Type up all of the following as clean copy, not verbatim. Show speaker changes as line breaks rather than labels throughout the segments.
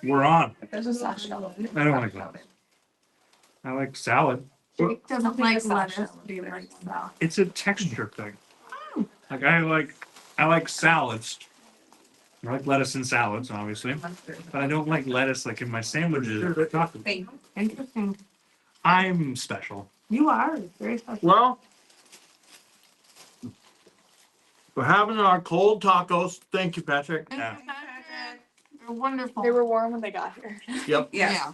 We're on.
There's a sash shell.
I don't like that. I like salad.
Jake doesn't like lettuce, but he likes salad.
It's a texture thing. Like I like salads. I like lettuce in salads, obviously, but I don't like lettuce like in my sandwiches. Or tacos.
Interesting.
I'm special.
You are very special.
Well, we're having our cold tacos. Thank you, Patrick.
Yeah.
You're wonderful.
They were warm when they got here.
Yep.
Yeah.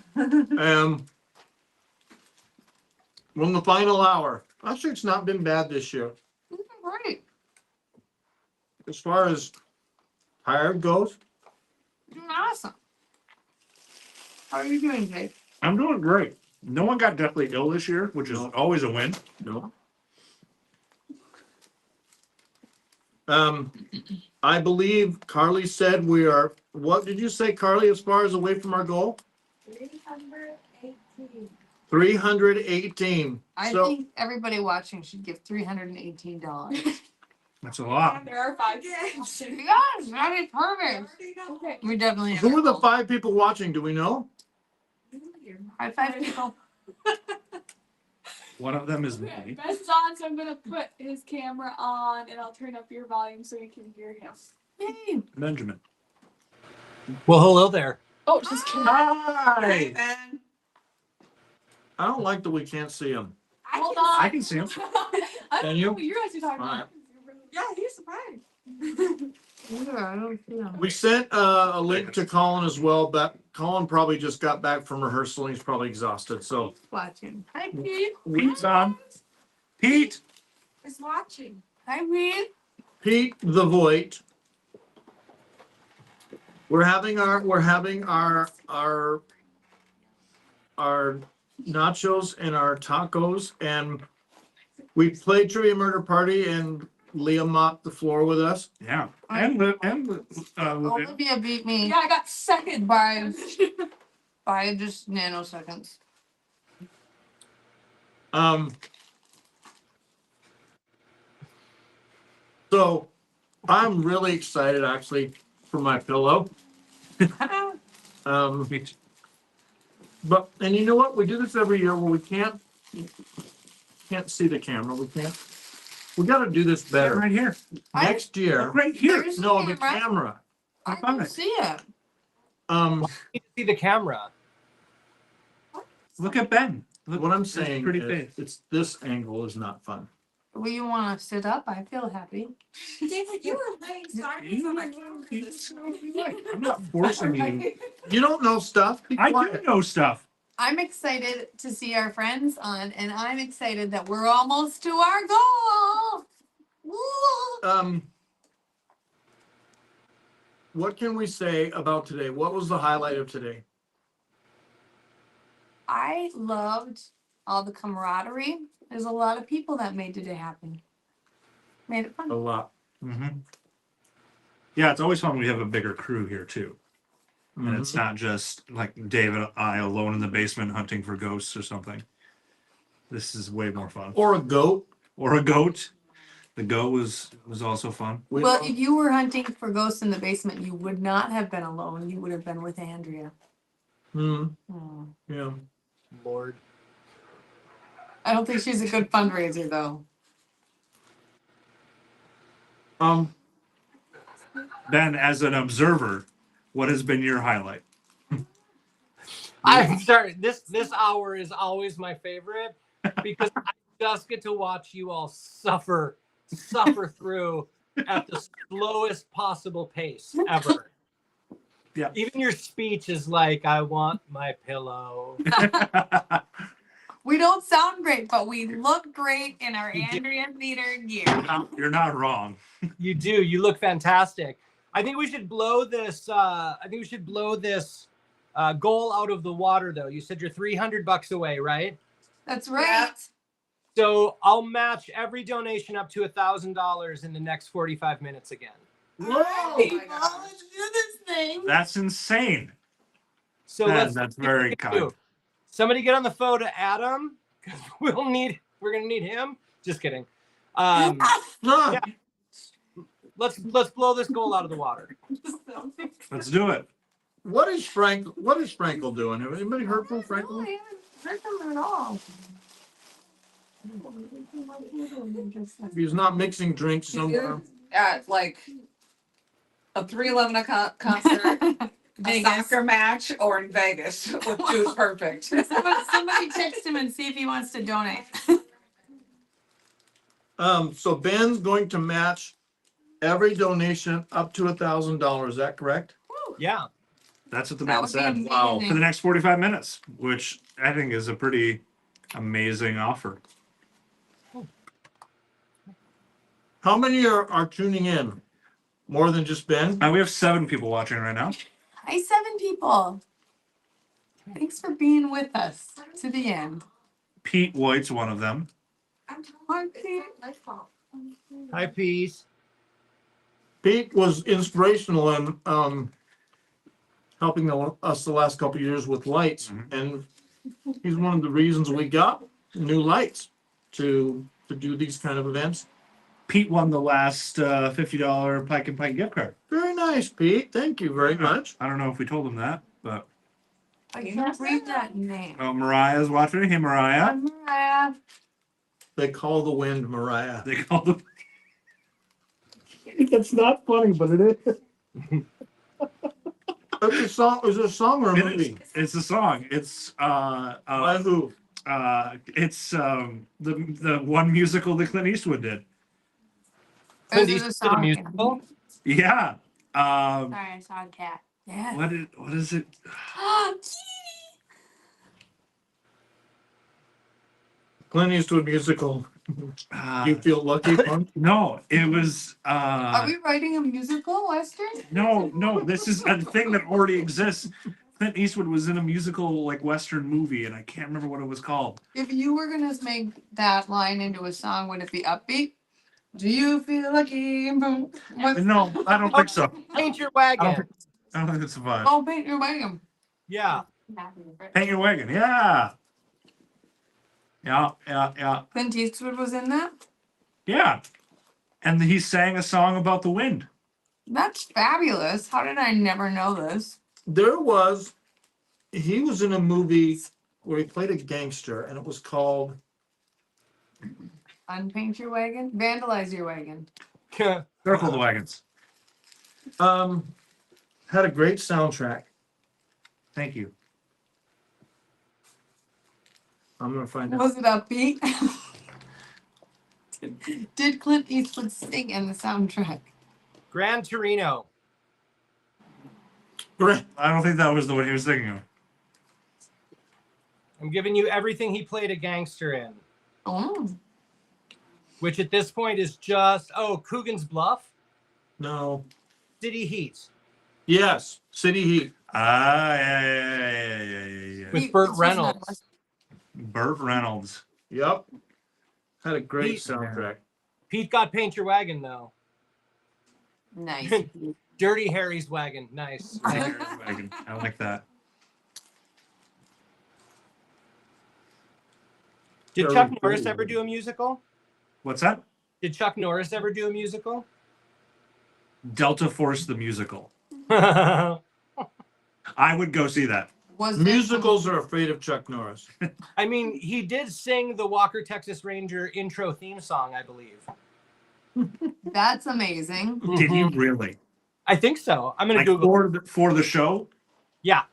When the final hour. Actually, it's not been bad this year.
It's been great.
As far as hired goes,
You're doing awesome. How are you doing, Jake?
I'm doing great. No one got deathly ill this year, which is always a win.
no. I believe Carly said we are, what did you say, Carly, as far as away from our goal?
318.
318.
I
So
think everybody watching should give $318.
That's a lot.
There are 5.
Yes, that'd be perfect.
Okay.
We definitely have
who are the
goal.
5 people watching? Do we know?
High five people.
One of them is
Okay,
me.
Ben's on, so I'm gonna put his camera on and I'll turn up your volume so you can hear him.
Yay.
Benjamin.
Well, hello there.
Oh, just kidding.
Hi. I don't like that we can't see him.
Hold on.
I can see him.
I
Can
don't
you?
know what you're actually talking
Alright.
about. Yeah, he's surprised.
Yeah, I don't see them.
We sent a link to Colin as well, but Colin probably just got back from rehearsal. He's probably exhausted. So
Watching. Hi, Pete.
Pete's on. Pete.
He's watching.
Hi, Pete.
Pete the Voigt. We're having our nachos and our tacos, and we played Trivia Murder Party, and Leah mopped the floor with us.
Yeah.
Olivia beat me
Yeah, I got second.
by just nanoseconds.
So I'm really excited actually for my pillow.
Me too.
But and you know what? We do this every year where we can't see the camera. We got to do this better.
Right here.
Next year.
Right here.
There's
No, the
camera.
camera.
I don't see it.
Um,
You can see the camera.
Look at Ben. Look,
what I'm
his
saying
pretty
is,
face.
it's this angle is not fun.
Well, you want to sit up? I feel happy.
David, you were laying
You know, I'm not forcing you.
You don't know stuff. Be
I do
quiet.
know stuff.
I'm excited to see our friends on, and I'm excited that we're almost to our goal. Woo!
What can we say about today? What was the highlight of today?
I loved all the camaraderie. There's a lot of people that made today happen. Made it
A
fun.
lot.
Mm-hmm. Yeah, it's always fun when we have a bigger crew here too. And it's not just like David and I alone in the basement hunting for ghosts or something. This is way more fun.
Or a goat.
Or a goat. The goat was also fun.
We
Well,
love-
if you were hunting for ghosts in the basement, you would not have been alone. You would have been with Andrea.
Hmm.
Hmm.
Yeah.
Lord.
I don't think she's a good fundraiser, though.
Ben, as an observer, what has been your highlight?
I'm sorry. This hour is always my favorite because I just get to watch you all suffer through at the slowest possible pace ever.
Yeah.
Even your speech is like, I want my pillow.
We don't sound great, but we look great in our
You do.
Andrea Theater gear.
You're not wrong.
You do. You look fantastic. I think we should blow this. Goal out of the water, though. You said you're $300 away, right?
That's right.
So I'll match every donation up to $1,000 in the next 45 minutes again.
Whoa!
Let's do this thing.
That's insane.
So
Ben, that's very kind.
do. Somebody get on the phone to Adam because we're gonna need him. Just kidding.
Ah,
Let's blow this goal out of the water.
Let's do it.
What is Frankel doing? Have anybody heard from
No,
Frankel?
I haven't heard them at all.
If he's not mixing drinks somewhere.
At like a 311 concert, a
Vegas.
soccer match, or in Vegas, which is perfect.
Somebody text him and see if he wants to donate.
So Ben's going to match every donation up to $1,000. Is that correct?
Yeah.
That's what the
That
man
would be
said.
amazing.
For the next 45 minutes, which I think is a pretty amazing offer.
How many are tuning in? More than just Ben?
We have 7 people watching right now.
Hi, 7 people. Thanks for being with us to the end.
Pete White's one of them.
Hi, Pete.
Hi, Peace.
Pete was inspirational in helping us the last couple of years with lights, and he's one of the reasons we got new lights to do these kind of events.
Pete won the last $50 Pike and Pike gift card.
Very nice, Pete. Thank you very much.
I don't know if we told him that, but
I can't read that name.
Mariah's watching. Hey, Mariah.
Mariah.
They call the wind Mariah.
They called him.
It's not funny, but it is. It's a song. Is it a song or a movie?
It's a song. It's
By who?
it's the one musical that Clint Eastwood did.
Clint
This is a
Eastwood did a
song.
musical?
Yeah.
Sorry, I saw a cat. Yeah.
What is it?
Clint Eastwood musical.
Uh,
You feel lucky, Punk?
no, it was
Are we writing a musical, Western?
no, this is a thing that already exists. Clint Eastwood was in a musical like Western movie, and I can't remember what it was called.
If you were gonna make that line into a song, would it be upbeat? Do you feel lucky? Boom. What?
No, I don't think so.
Paint your
I don't
wagon.
think, I don't think it's a vibe.
Oh, paint your wagon.
Yeah.
Hang your wagon, yeah. Yeah.
Clint Eastwood was in that?
Yeah. And he sang a song about the wind.
That's fabulous. How did I never know this?
He was in a movie where he played a gangster, and it was called,
Unpaint your wagon? Vandalize your wagon.
Circle the wagons.
had a great soundtrack.
Thank you.
I'm gonna find out.
Was it upbeat? Did Clint Eastwood sing in the soundtrack?
Gran Torino.
Great.
I don't think that was the one he was thinking of.
I'm giving you everything he played a gangster in,
Oh,
which at this point is just, Coogan's Bluff,
No.
City Heat
Yes. City Heat.
Yeah.
with
He-
Burt
it's just
Reynolds.
not-
Burt Reynolds.
Yep. Had a great
Heat.
soundtrack.
Pete got Paint Your Wagon, though.
Nice.
Dirty Harry's Wagon. Nice.
I like that.
Did
Very
Chuck
pretty.
Norris ever do a musical?
What's that?
Did Chuck Norris ever do a musical?
Delta Force the musical.
I
I would go see that.
Was there
Musicals are afraid of Chuck Norris.
mean, he did sing the Walker Texas Ranger intro theme song, I believe.
That's amazing.
Did he really?
I think so. I'm gonna
Like
Google.
for the show?
Yeah.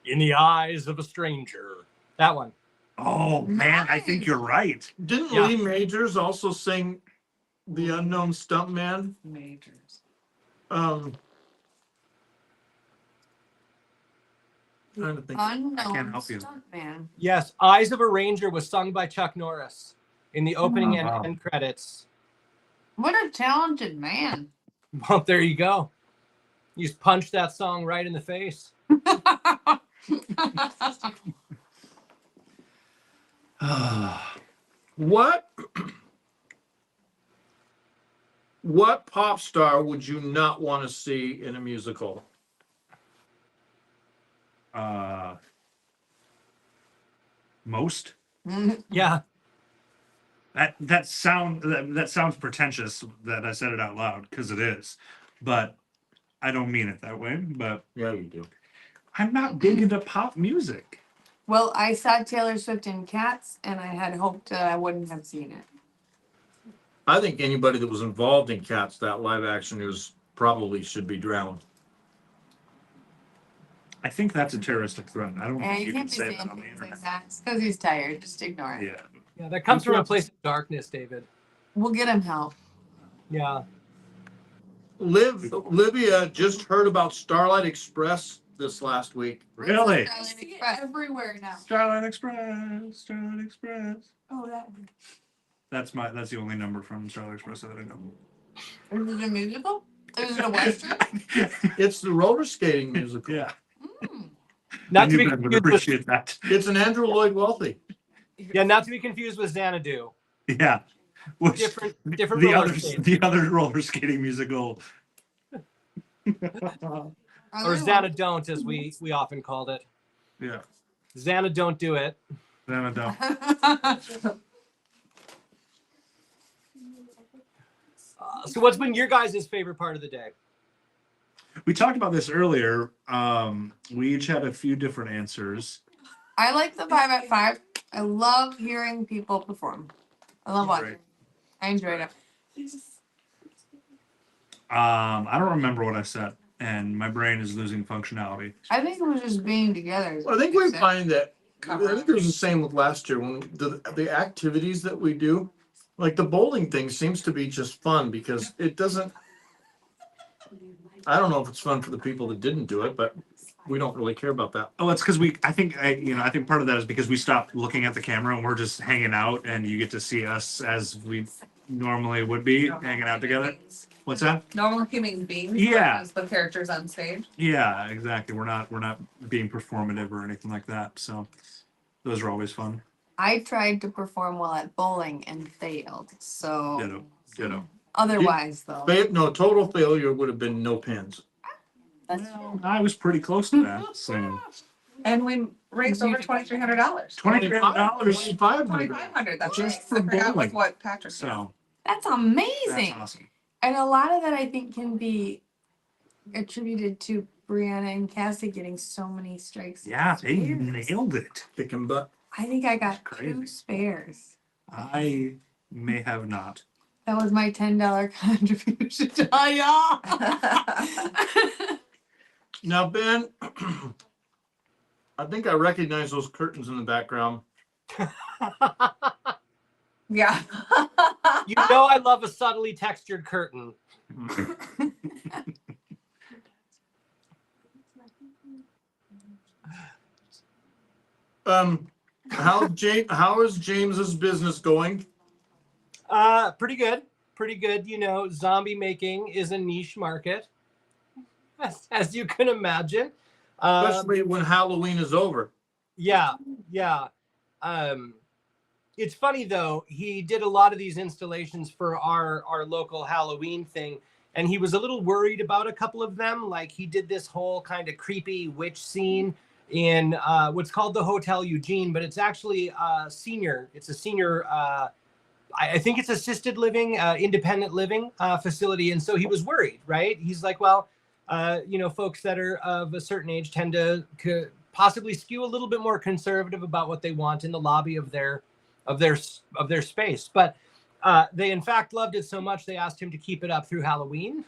In the Eyes of a Stranger. That one.
Oh man, I think you're right.
Didn't
Yeah.
Lee Majors also sing The Unknown Stuntman?
Majors.
Trying to think.
Unknown
can't help you.
stuntman.
Yes, Eyes of a Ranger was sung by Chuck Norris in the opening and
wow.
end credits.
What a talented man.
Well, there you go. You just punched that song right in the face.
What pop star would you not want to see in a musical?
Most?
Yeah.
That sounds pretentious that I said it out loud because it is, but I don't mean it that way. But
Yeah, you do.
I'm not big into pop music.
Well, I saw Taylor Swift in Cats, and I had hoped that I wouldn't have seen it.
I think anybody that was involved in Cats, that live action news probably should be drowned.
I think that's a terroristic threat. I don't
And
think
you
you can
can't be
say
saying
that on the
things like
internet.
that. It's because he's tired. Just ignore it.
Yeah.
Yeah, that comes from a place of darkness, David.
We'll get him help.
Yeah.
Livia just heard about Starlight Express this last week.
Really?
I see it everywhere now.
Starlight Express, Starlight Express.
Oh, that.
That's the only number from Starlight Express that I know.
Is it a musical? Is it a western?
It's the roller skating musical.
Yeah.
Mm.
I
Not to
knew
be
Ben would
confused with,
appreciate that.
It's an Andrew Lloyd Wealthy.
yeah, not to be confused with Xanadu.
Yeah. Which,
Different
the
roller
other
skates.
the other roller skating musical.
Are
Or
there
Xanadon't, as we often called it.
Yeah.
Xana, don't do it.
Then I don't.
So what's been your guys' favorite part of the day?
We talked about this earlier. We each had a few different answers.
I like the 5 at 5. I love hearing people perform. I love watching.
Right.
I enjoyed it.
I don't remember what I said, and my brain is losing functionality.
I think it was just being together.
I think we find that, I think it was the same with last year, when the activities that we do, like the bowling thing seems to be just fun because it doesn't, I don't know if it's fun for the people that didn't do it, but we don't really care about that.
Oh, it's because I think part of that is because we stopped looking at the camera and we're just hanging out, and you get to see us as we normally would be hanging out together. What's that?
Normal human beings.
Yeah.
As the characters on stage.
Yeah, exactly. We're not being performative or anything like that. So those are always fun.
I tried to perform well at bowling and failed. So
Ditto.
otherwise, though,
No, total failure would have been no pins.
that's
Well, I was pretty close to that. So
And we raised over $2,300.
$2,300.
$2,500. That's
Just
right.
for
I forgot
bowling.
what Patrick said.
So
that's
that's
amazing.
awesome.
And a lot of that I think can be attributed to Brianna and Cassie getting so many strikes. and
Yeah, they
spares.
nailed it.
Kicking butt.
I think I got
Crazy.
2 spares.
I may have not.
That was my $10 contribution to y'all.
Now, Ben, I think I recognize those curtains in the background.
Yeah.
You know I love a subtly textured curtain.
How is James's business going?
Pretty good. Pretty good. You know, zombie making is a niche market, as you can imagine.
Especially when Halloween is over.
Yeah. It's funny though, he did a lot of these installations for our local Halloween thing, and he was a little worried about a couple of them. Like he did this whole kind of creepy witch scene in what's called the Hotel Eugene, but it's actually senior. It's a senior. I think it's assisted living, independent living facility, and so he was worried, right? He's like, well, folks that are of a certain age tend to possibly skew a little bit more conservative about what they want in the lobby of their space, but they in fact loved it so much they asked him to keep it up through Halloween.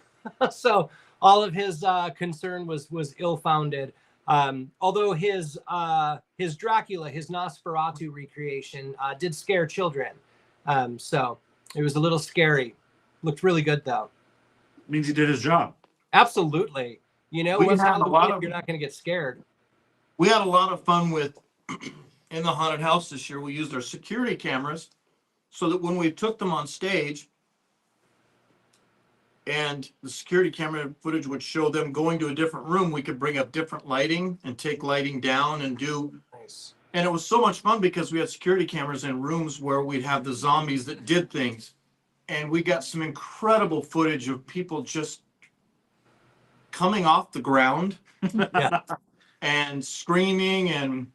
So all of his concern was ill-founded. Although his Dracula, his Nosferatu recreation did scare children, so it was a little scary. Looked really good though.
Means he did his job.
Absolutely. You know,
We
what's
had a lot
Halloween?
of-
You're not going to get scared.
We had a lot of fun with, in the haunted house this year, we used our security cameras so that when we took them on stage and the security camera footage would show them going to a different room, we could bring up different lighting and take lighting down and do.
Nice.
And it was so much fun because we had security cameras in rooms where we'd have the zombies that did things. And we got some incredible footage of people just coming off the ground
Yeah.
and screaming. And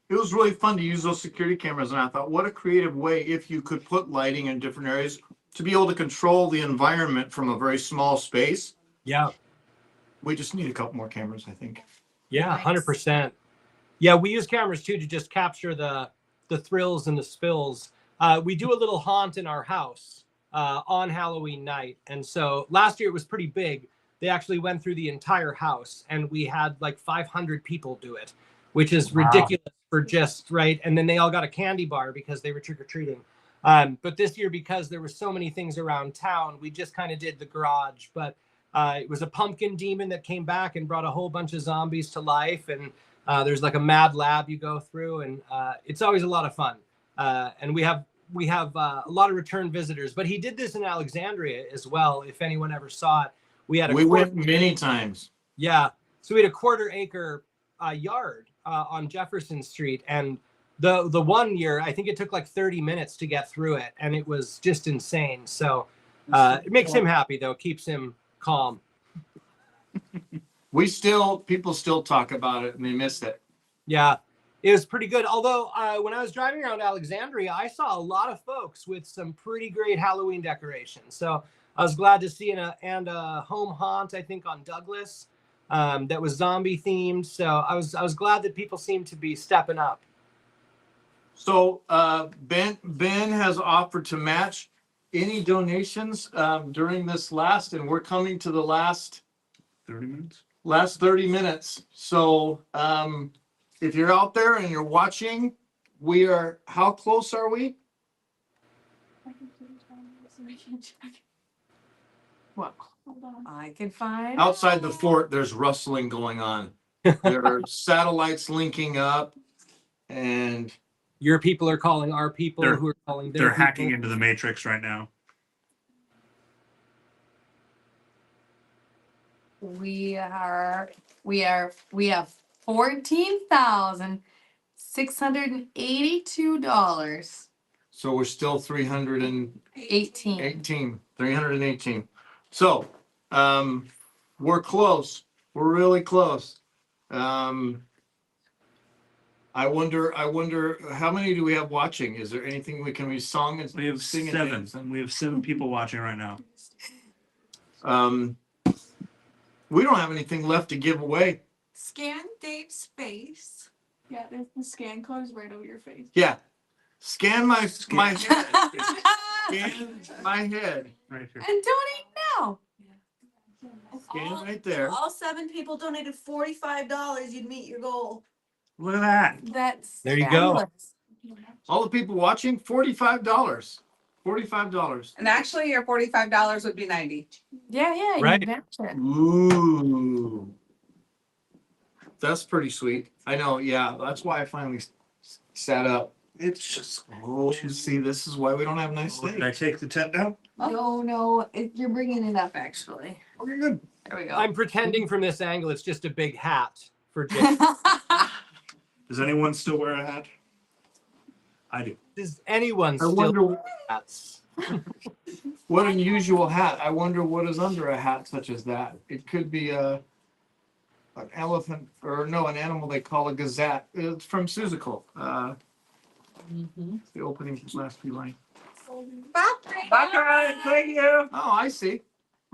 it was really fun to use those security cameras. And I thought, what a creative way if you could put lighting in different areas to be able to control the environment from a very small space.
Yeah.
We just need a couple more cameras, I think.
Yeah,
Nice.
100%. Yeah, we use cameras too to just capture the thrills and the spills. We do a little haunt in our house on Halloween night, and so last year it was pretty big. They actually went through the entire house, and we had like 500 people do it, which is
Wow.
ridiculous for just right. And then they all got a candy bar because they were trick or treating. But this year, because there were so many things around town, we just kind of did the garage. But it was a pumpkin demon that came back and brought a whole bunch of zombies to life, and there's like a mad lab you go through, and it's always a lot of fun. And we have a lot of return visitors. But he did this in Alexandria as well. If anyone ever saw it, we
went many times.
Yeah, so we had a 1/4 acre yard on Jefferson Street, and the one year I think it took like 30 minutes to get through it, and it was just insane. So it makes him happy though, keeps him calm.
People still talk about it and they missed it.
Yeah, it was pretty good. Although when I was driving around Alexandria, I saw a lot of folks with some pretty great Halloween decorations. So I was glad to see a home haunt, I think, on Douglas that was zombie themed. So I was glad that people seemed to be stepping up.
So Ben has offered to match any donations during this and we're coming to the last
30 minutes.
30 minutes. So if you're out there and you're watching, how close are we?
I can put it down so I can check.
What?
Hold on.
I can find.
Outside the fort, there's rustling going on. There are satellites linking up, and
Your people are calling our people,
They're-
who are calling their
They're
people.
hacking into the matrix right now.
We have $14,682.
so we're still 318.
18.
318. So we're close. We're really close. I wonder how many do we have watching? Is there anything we can song and
We have
sing and
7,
dance?
and we have 7 people watching right now.
We don't have anything left to give away.
Scan Dave's face.
Yeah, there's the scan code is right over your face.
Yeah. Scan my head. Scan my head.
Right here.
And donate now.
Scan right there.
All 7 people donated $45. You'd meet your goal.
Look at that.
That's
There you go.
fabulous.
All the people watching, $45. $45.
And actually your $45 would be 90.
Yeah, you
Right.
match it.
Ooh. That's pretty sweet. I know, yeah. That's why I finally sat up.
It's just.
Oh, see, this is why we don't have nice
Can
things.
I take the tent down?
No, you're bringing it up actually.
Okay, good.
There we go.
I'm pretending from this angle it's just a big hat for Jake.
Does anyone still wear a hat? I do.
Does anyone
I
still
wonder
wear hats?
what unusual hat. I wonder what is under a hat such as that. It could be an elephant, or no, an animal they call a gazette. It's from Seussical. The opening last few lines.
Thank you.
Oh, I see.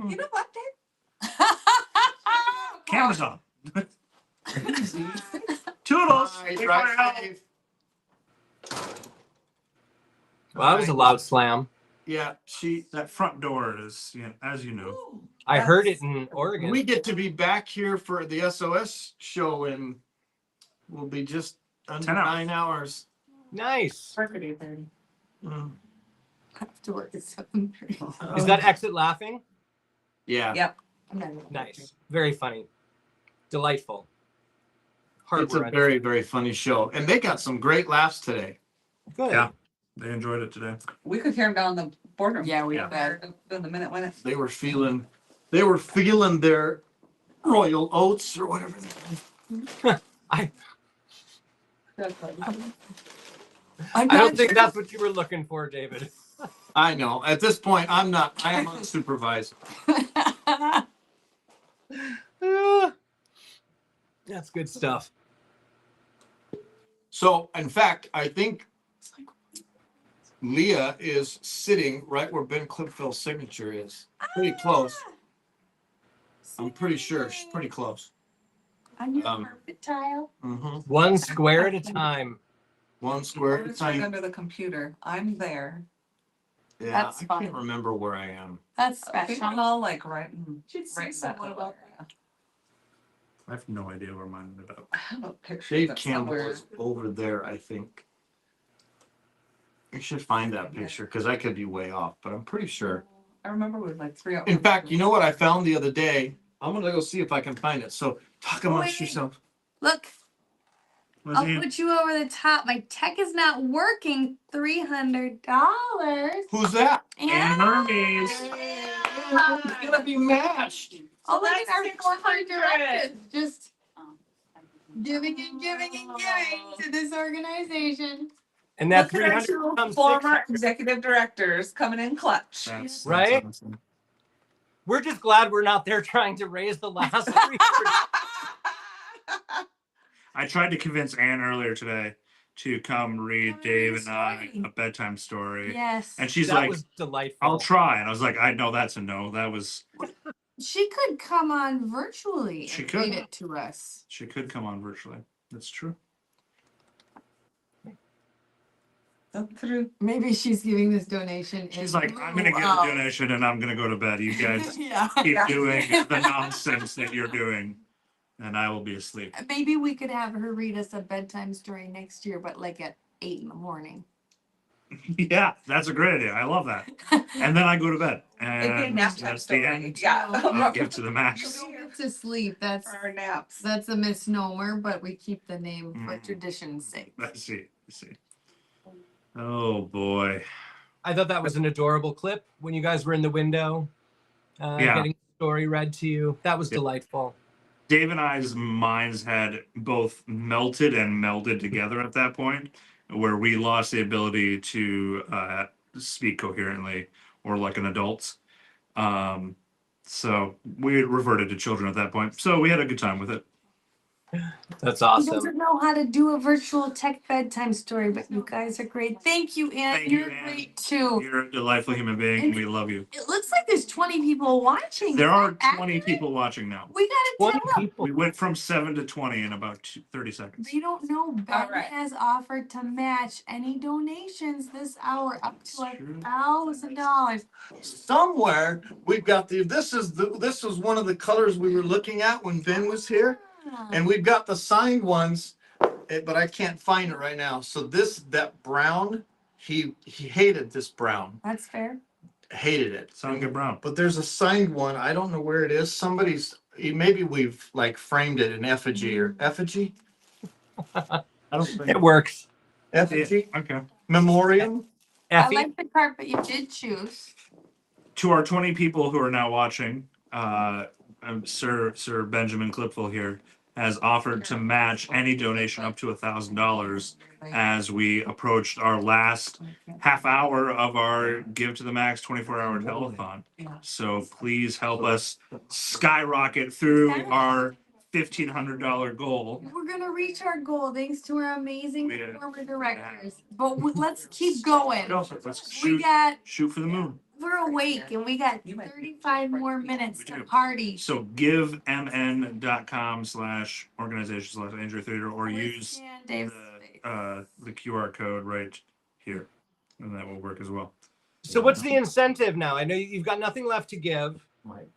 You know what, Dave?
Camera's on. Toodles.
Bye,
Thanks for
drive
your help.
safe.
Well, that was a loud slam.
Yeah,
That front door is, as you know.
I heard it in Oregon.
we get to be back here for the SOS show and we'll be just under
10 hours.
9 hours.
Nice.
Perfect 8:30.
Mm.
Have to work at 7:30.
Is that exit laughing?
Yeah.
Yep.
Nice. Very funny. Delightful.
It's a
Heart-wrenching.
very, very funny show. And they got some great laughs today.
Good.
Yeah. They enjoyed it today.
We could hear him down in the boardroom.
Yeah, we
Yeah.
bet.
Doing the minute when
They were feeling their royal oats or whatever.
I
I'm
don't
not
think
sure.
that's what you were looking for, David.
I know. At this point, I am unsupervised.
That's good stuff.
So, in fact, I think Leah is sitting right where Ben Clipfield's signature is. Pretty close. I'm pretty sure she's pretty close.
On your
Um,
carpet tile.
Mhm.
One square at a time.
One square at a
It's right
time.
under the computer. I'm there.
Yeah,
That's
I
fun.
can't remember where I am.
That's special.
All like right in,
Should see
right in that
someone
little
about
area.
I have no idea where mine ended up.
I have a picture
Dave
that's
Campbell
somewhere.
is over there, I think. You should find that picture because I could be way off, but I'm pretty sure.
I remember with like 3 hours.
In fact, you know what I found the other day? I'm gonna go see if I can find it. So talk amongst
Wait.
yourself.
Look,
What's
I'll
he-
put you over the top. My tech is not working. $300.
Who's that?
And Hermes.
It's gonna be matched.
Oh, look
that's
at our 400
$600.
directors. Just giving and giving and giving to this organization.
And that
Look at our
300
two
becomes
former
600.
executive directors coming in clutch.
That's
Right?
awesome.
We're just glad we're not there trying to raise the last 300.
I tried to convince Anne earlier today to come read
Come
Dave
read
and
a
I
story.
a bedtime story.
Yes.
And she's
That
like,
was delightful.
I'll try. And I was like, I know that's a no. That was,
She could come on virtually
She
and
could.
read it to us.
she could come on virtually. That's true.
Look through.
Maybe she's giving this donation.
She's
in
like, I'm going to
lieu
give a
of-
donation and I'm going to go to bed. You guys
Yeah.
keep
Yeah.
doing the nonsense that you're doing and I will be asleep.
Maybe we could have her read us a bedtime story next year, but like at 8 in the morning.
Yeah, that's a great idea. I love that. And then I go to bed.
It'd be a
And
nap time
that's the
story.
end
Yeah.
of Give to the Max.
She'll get to sleep. That's
For our naps.
that's a misnomer, but we keep the name for
Mm.
tradition's sake.
I see. I see. Oh boy.
I thought that was an adorable clip when you guys were in the window
Yeah.
getting the story read to you. That was
Yeah.
delightful.
Dave and I's minds had both melted and melded together at that point, where we lost the ability to speak coherently or like an adult. So we reverted to children at that point. So we had a good time with it.
That's
He
awesome.
doesn't know how to do a virtual tech bedtime story, but you guys are great. Thank you, Anne.
Thank you,
You're
Anne.
great too.
You're a delightful human being. And we love you.
It looks like there's 20 people watching.
There
Is
are
that
20
accurate?
people watching now.
We gotta
20
tell them.
people.
We went from 7 to 20 in about 30 seconds.
They don't know Ben
right.
has offered to match any donations this hour up to
That's true.
$1,000.
Somewhere we've got this is one of the colors we were looking at when Ben was here. And we've got the signed ones, but I can't find it right now. So that brown, he hated this brown,
That's fair.
hated it.
Sound good, Brown.
But there's a signed one. I don't know where it is. Maybe we've like framed it in effigy or effigy,
I don't think.
It works.
effigy,
Okay.
memoriam.
Effie,
I like the carpet you did choose.
To our 20 people who are now watching, Sir Benjamin Clipful here has offered to match any donation up to $1,000 as we approached our last half hour of our Give to the Max 24-hour telethon. So please help us skyrocket through our $1,500 goal.
We're gonna reach our goal thanks to our amazing
Yeah.
former directors. But let's keep going.
Let's
We got
shoot for the moon.
we're awake and we got 35 more minutes
We
to
do.
party.
So givemn.com/organization/Andrew Theater or use
Withstand Dave's face.
the QR code right here, and that will work as well.
so what's the incentive now? I know you've got nothing left to give,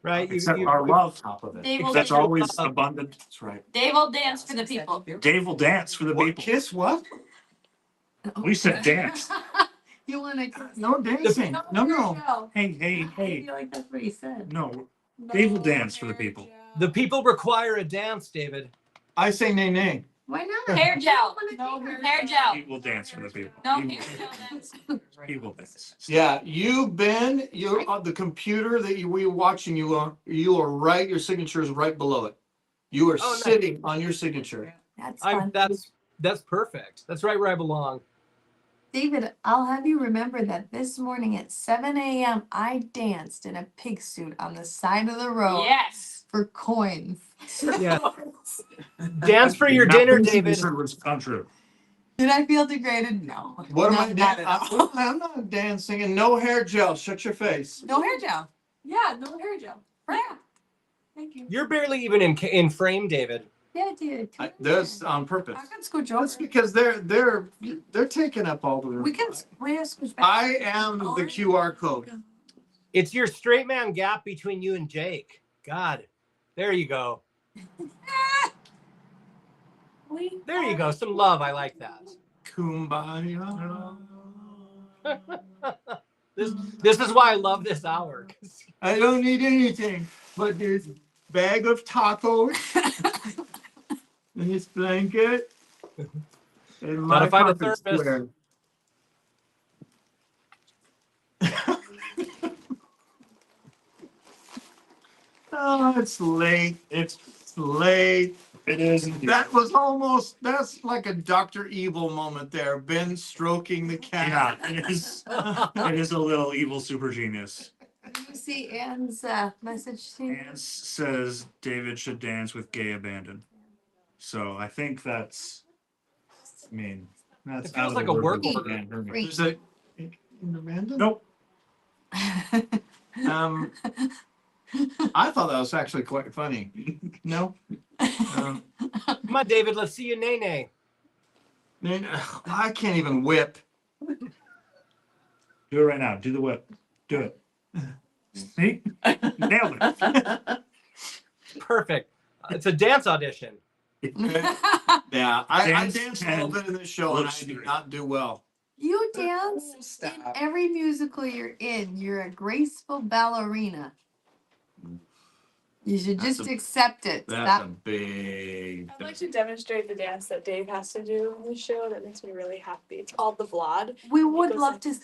right?
Except our love.
Top of it.
Dave will,
That's
dance,
always abundant.
That's right.
Dave will dance for the people.
Dave will dance for the
What
people.
kiss? What?
We said dance.
You wanna
No dancing. No.
Hey, hey,
I
hey.
feel like that's what he said.
No, Dave will dance for the people.
The people require a dance, David.
I say nay nay.
Why not?
Hair gel.
No
Hair gel.
He will dance for the people.
No,
He
hair
will
gel.
He will dance.
Yeah, you Ben, you're on the computer that we're watching you on. You are right. Your signature is right below it. You are
Oh, nice.
sitting on your signature.
That's fun.
That's perfect. That's right where I belong.
David, I'll have you remember that this morning at 7 a.m. I danced in a pig suit on the side of the road
Yes.
for coins.
Yeah. Dance for your
Nothing
dinner,
you
David.
said was untrue.
Did I feel degraded? No.
What am I
Not at all.
dancing? I'm not dancing and no hair gel. Shut your face.
No hair gel.
Yeah, no hair gel.
Yeah.
Thank you.
You're barely even in frame, David.
Yeah, dude.
That's on purpose.
I can scooch
That's
over.
because they're taking up all the room.
We can scooch back.
I am the QR code.
It's your straight man gap between you and Jake. God, there you go. There you go. Some love. I like that.
Kumbaya.
This is why I love this hour.
I don't need anything but this bag of tacos and this blanket and my
Gotta find a
carpet
thermos.
square. Oh, it's late. It's late.
It is. indeed.
That's like a Dr. Evil moment there. Ben stroking the cat.
Yeah, it is. It is a little evil super genius.
Did you see Anne's message to you?
And says David should dance with gay abandon. So I think that's. I mean, that's
It feels
out of
like
the
a
word
work
of
order.
Dan for me.
There's a in Amanda?
Nope.
I thought that was actually quite funny. No.
Come on, David. Let's see you, nay nay.
I can't even whip.
Do it right now. Do the whip. Do it. See? Nailed it.
Perfect. It's a dance audition.
Yeah, I
Dance
danced a
and
little bit in this show and I
looks
did
great.
not do well.
You dance in
Stop.
every musical you're in. You're a graceful ballerina. You should
That's
just
a-
accept it.
That's
Stop.
a big.
I'd like to demonstrate the dance that Dave has to do in the show. That makes me really happy. It's called the Vlad.
We would
goes
love
like
to.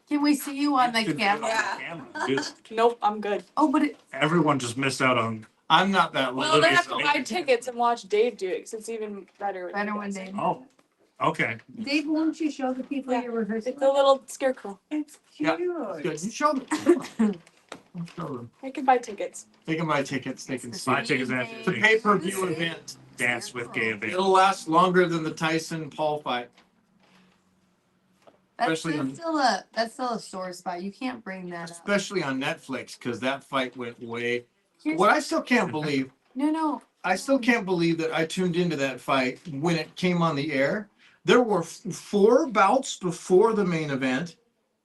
Can we see you on the
You should do it on
camera?
Yeah.
camera, dude.
Nope, I'm good.
Oh, but it,
Everyone just missed out on.
I'm not that
Well,
little.
they have to buy tickets and watch Dave do it because it's even better. When
better
he
one
does
day.
it.
Oh, okay.
Dave, won't you show the people
Yeah.
you're rehearsing?
It's a little scarecrow.
It's
Yeah.
cute.
Good. You show them. Show them.
I can buy tickets.
They can buy tickets. They can see.
Buy tickets and
It's a pay-per-view event.
dance with gay abandon.
It'll last longer than the Tyson Paul fight.
That's,
Especially
that's still a sore spot. You can't bring that up.
Especially on Netflix, because that fight went way.
Here's-
What I still can't believe,
No.
I still can't believe that I tuned into that fight when it came on the air. There were 4 bouts before the main event,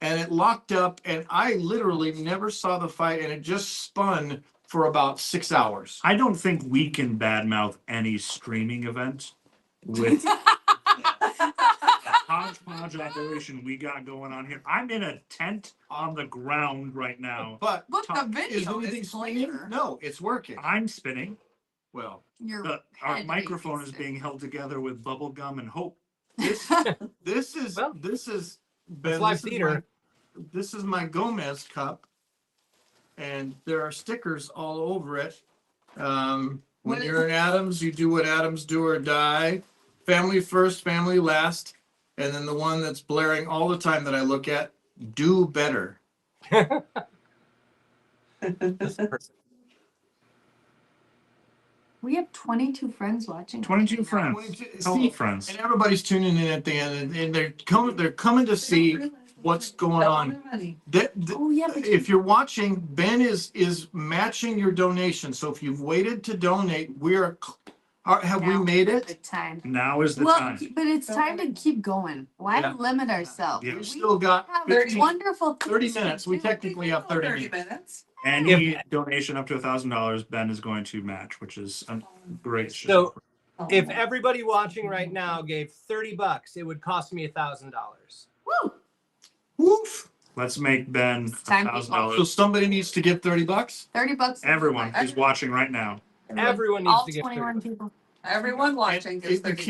and it locked up, and I literally never saw the fight, and it just spun for about 6 hours.
I don't think we can badmouth any streaming event with the hodgepodge operation we got going on here. I'm in a tent on the ground right now.
But
Look, the
is
video
anything
is
spinning?
clear.
No, it's working.
I'm spinning.
Well,
Our
head
microphone
makes
is
it.
being held together with bubble gum and hope.
this is
Well,
Ben,
live
this is
theater.
this is my Gomez cup, and there are stickers all over it. When
What-
you're in Adams, you do what Adams do or die. Family first, family last, and then the one that's blaring all the time that I look at, do better.
This is perfect.
We have 22 friends watching.
22 friends. Hello,
See,
friends.
and everybody's tuning in at the end, and they're coming to see what's going on.
Oh yeah, but
If you're watching, Ben is matching your donation. So if you've waited to donate, have we
Now
made
the
it?
time.
Now is the
Well,
time.
but it's time to keep going. Why
Yeah.
limit ourselves?
Yeah.
We've
We
still got
have
15,
wonderful
30
things to
minutes. We
do.
technically have 30 minutes.
minutes.
Any donation up to $1,000, Ben is going to match, which is a great.
So if everybody watching right now gave $30, it would cost me $1,000.
Woo!
Woof.
Let's make Ben
It's time to
So
$1,000.
somebody needs to give $30.
$30.
Everyone who's watching right now.
Everyone needs
All
to get
21
$30.
people.
Everyone watching gets
The
$30.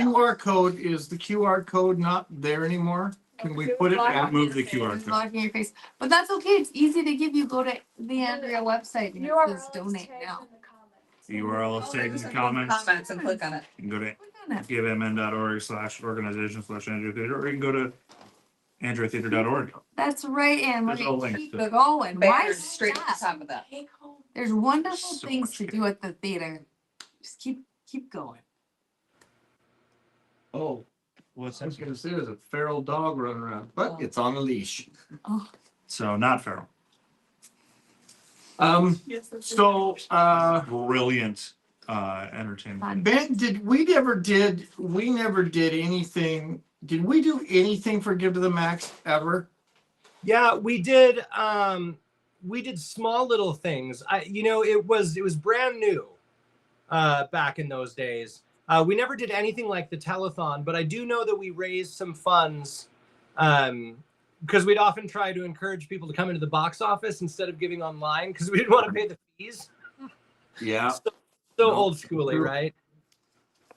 QR code not there anymore? Can we put it
Block
back?
Move the QR
It's
code.
blocking your face. But that's okay. It's easy to give. You go to the Andrea website and it
URL
says
is
donate
tagged
now.
in the comments.
The URL is taken in the
Just
comments.
Comments and click on it.
You can go to
Click on it.
givemn.org/organization/Andrew or you can go to andrewtheater.org.
That's right, Anne.
There's a link
Keep
to-
going. Why
Banner straight at the
stop?
top of that.
Take home.
There's wonderful
So
things
much
to do at the theater. Just keep going.
Oh,
What's
I was gonna say there's a feral dog running around, but it's on a leash.
Oh,
So not feral.
Yes, that's
So,
Brilliant. entertainment.
Ben, we never did anything, did we do anything for Give to the Max ever?
Yeah, we did. We did small little things. It was brand new back in those days. We never did anything like the telethon, but I do know that we raised some funds because we'd often try to encourage people to come into the box office instead of giving online because we didn't want to pay the fees.
Yeah.
So
No.
old schooly, right?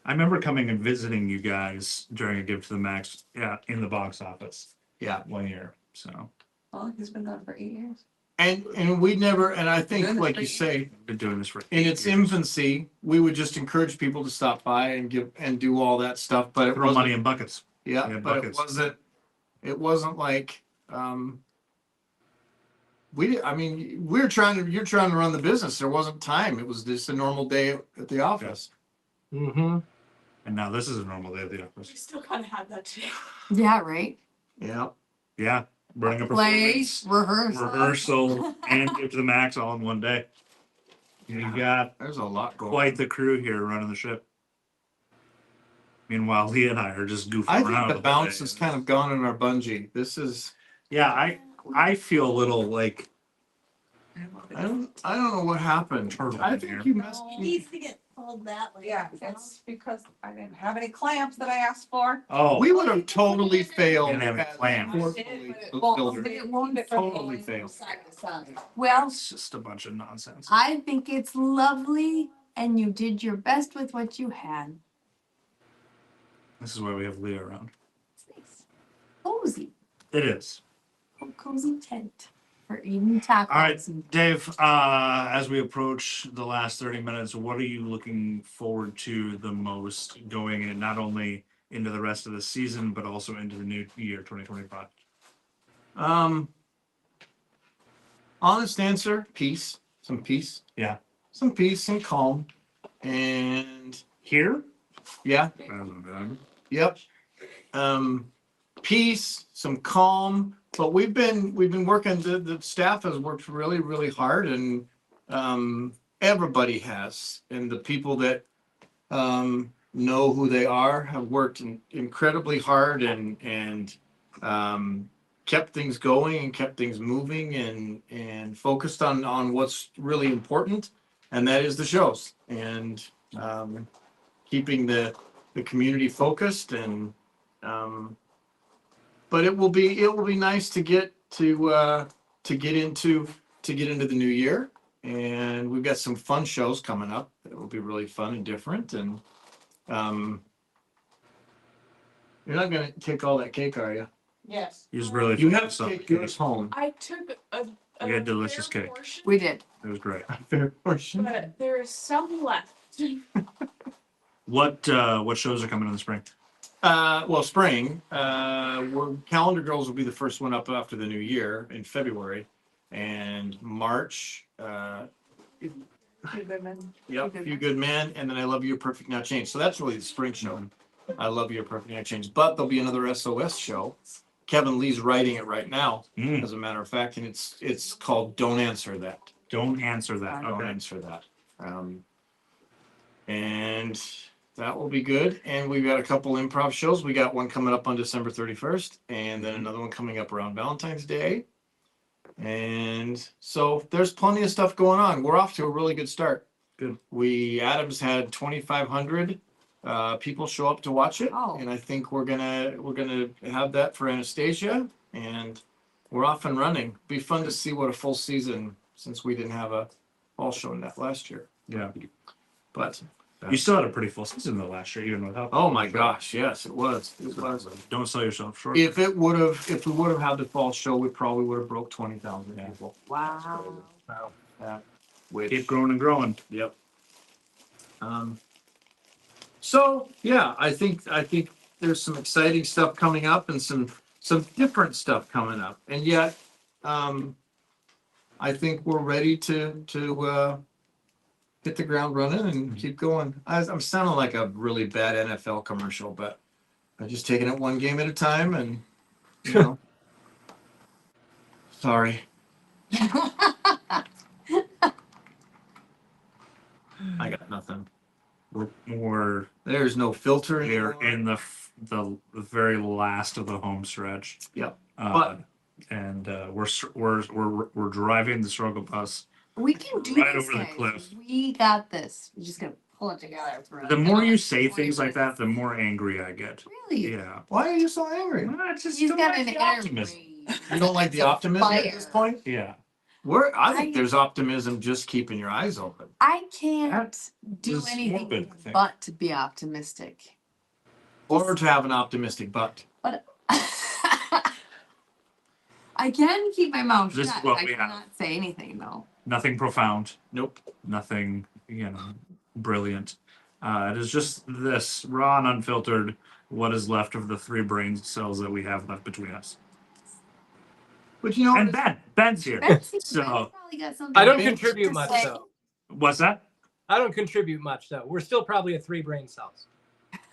I remember coming and visiting you guys during a Give to the Max, yeah, in the box office
Yeah.
one year. So
Well, he's been gone for 8 years.
And we never, and I think,
Goodness
like you
gracious.
say,
I've been doing this for
in
8
its
years.
infancy, we would just encourage people to stop by and give and do all that stuff, but it
Throw money
wasn't,
in buckets.
yeah,
Yeah,
but
buckets.
it wasn't like, I mean, you're trying to run the business. There wasn't time. It was just a normal day at the office.
Mm-hmm.
And now this is a normal day at the
We
office.
still kind of had that today.
Yeah, right.
Yeah.
Yeah, bring a
Plays,
performance,
rehearsal.
rehearsal, and Give to the Max all in one day. You got
There's a lot going on.
quite the crew here running the ship. Meanwhile, Leah and I are just goofing
I
around.
think the
the whole
bounce
day.
has kind of gone in our bungee. This is,
Yeah, I feel a little like
I don't know what happened.
Turtle
I
in
think
here.
you messed
He needs to get pulled that way.
Yeah, it's because I didn't have any clamps that I asked for.
oh
We would have totally failed.
Didn't have it
as
planned.
unfortunately
Well,
builder.
it won't keep it from
Totally
going
failed.
side to side.
Well,
it's just a bunch of nonsense.
I think it's lovely and you did your best with what you had.
This is why we have Leah around.
It's nice. Cozy.
It is.
A cozy tent for eating tacos.
All right,
and-
Dave, as we approach the last 30 minutes, what are you looking forward to the most going in, not only into the rest of the season, but also into the new year, 2025?
Honest answer, peace. Some peace.
Yeah.
Some peace and calm. And
Here?
yeah, yep. Peace, some calm. But we've been working, the staff has worked really, really hard, and everybody has. And the people that know who they are have worked incredibly hard and kept things going and kept things moving and focused on what's really important, and that is the shows and keeping the community focused and but it will be nice to get into the new year, and we've got some fun shows coming up that will be really fun and different. And you're not gonna take all that cake, are you?
Yes.
You just really
You have
focused
to
on
take
the
yours home.
I took a
We had delicious
fair
cake.
portion,
We did.
It was great.
Fair portion.
but there is some left.
What shows are coming in the spring?
Well, spring. Calendar Girls will be the first one up after the new year in February, and March. Yep, Few Good Men, and then I Love You, You're Perfect Now Change. So that's really the spring show. I Love You, You're Perfect Now Change. But there'll be another SOS show. Kevin Lee's writing it right now, as a matter of fact, and it's called Don't Answer That.
Don't answer that.
Don't
Okay.
answer that. And that will be good. And we've got a couple improv shows. We got one coming up on December 31st, and then another one coming up around Valentine's Day. And so there's plenty of stuff going on. We're off to a really good start.
Good.
Adams had 2,500 people show up to watch it,
Oh.
and I think we're gonna have that for Anastasia, and we're off and running. Be fun to see what a full season, since we didn't have a fall show in that last year.
Yeah.
But
You still had a pretty full season though last year, even without.
oh my gosh, yes, it was. It was.
Don't sell yourself short.
If we would have had the fall show, we probably would have broke 20,000 people.
Wow.
Which,
Keep growing and growing.
yep. So yeah, I think there's some exciting stuff coming up and some different stuff coming up, and yet I think we're ready to hit the ground running and keep going. I'm sounding like a really bad NFL commercial, but I'm just taking it one game at a time, and you know. Sorry. I got nothing.
we're
There's no filter
we're
anymore.
in the very last of the home stretch.
Yep.
But we're driving the struggle bus.
We can do
Right
this,
over the
guys.
cliff.
We got this. We're just gonna pull it together. For
The more
another
you say
20
things like that,
minutes.
the more angry I get.
Really?
Yeah.
Why are you so angry?
I just
He's
don't
got
like
an
the
inner
optimism.
rage.
You don't like the optimism at this
Fire.
point?
Yeah.
I think there's optimism just keeping your eyes open.
I can't do
is
anything
morbid, I think.
but to be optimistic.
Or to have an optimistic butt.
But I can keep my mouth
This is
shut.
what
I
we have.
cannot say anything though.
Nothing profound.
Nope.
Nothing, brilliant. It is just this raw and unfiltered, what is left of the 3 brain cells that we have left between us.
But you know,
And Ben's here.
Betsy,
So-
Ben's probably got something
I don't
to
contribute
say.
much though.
What's that?
I don't contribute much though. We're still probably at 3 brain cells.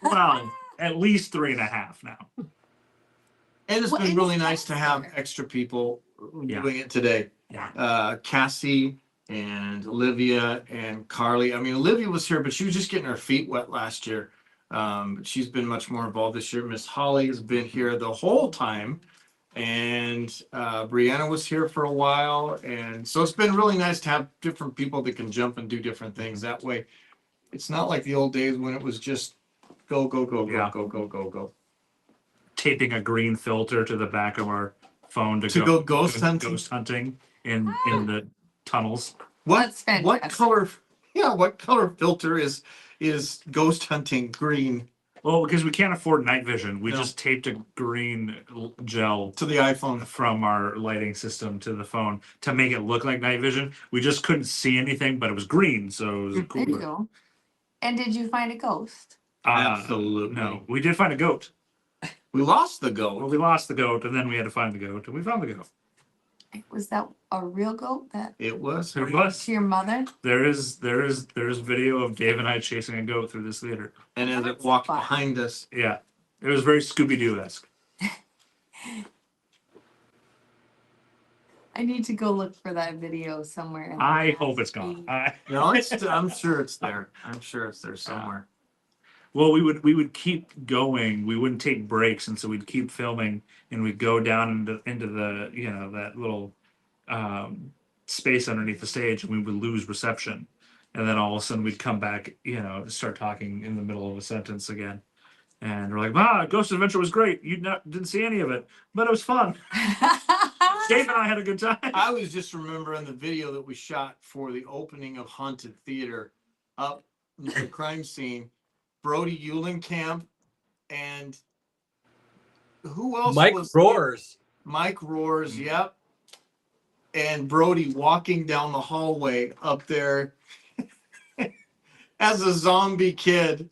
Well, at least 3.5 now.
and it's
Well,
been
and
really
it's
nice to have
faster.
extra people
Yeah.
doing it today.
Yeah.
Cassie and Olivia and Carly. I mean, Olivia was here, but she was just getting her feet wet last year. But she's been much more involved this year. Miss Holly has been here the whole time. And Brianna was here for a while. And so it's been really nice to have different people that can jump and do different things. That way, it's not like the old days when it was just go, go, go, go,
Yeah.
go, go, go, go.
Taping a green filter to the back of our phone to
go ghost hunting.
Ghost hunting in the tunnels.
That's
What
fantastic.
color? Yeah, what color filter is ghost hunting green
Well, because we can't afford night vision, we
No.
just taped a green gel
to the iPhone?
from our lighting system to the phone to make it look like night vision. We just couldn't see anything, but it was green, so it was
There you
cooler.
go. And did you find a ghost?
Absolutely.
No, we did find a goat.
We lost the
Well,
goat.
we lost the goat, and then we had to find the goat, and we found the goat.
Was that a real goat that
It was.
It was.
to your mother?
There is video of Dave and I chasing a goat through this theater.
And as it
That's
walked
fun.
behind us,
Yeah, it was very Scooby Doo esque.
I need to go look for that video somewhere.
I hope it's gone.
no, I'm sure it's there. I'm sure it's there somewhere.
Well, we would keep going. We wouldn't take breaks, and so we'd keep filming, and we'd go down into the that little space underneath the stage, and we would lose reception, and then all of a sudden we'd come back, start talking in the middle of a sentence again, and we're like, "Wow, Ghost Adventure was great. You didn't see any of it, but it was fun. Dave and I had a good time."
I was just remembering the video that we shot for the opening of Haunted Theater up near the crime scene. Brody Eulenkamp and who else
Mike
was
roars.
Mike Roars, yep. And Brody walking down the hallway up there as a zombie kid.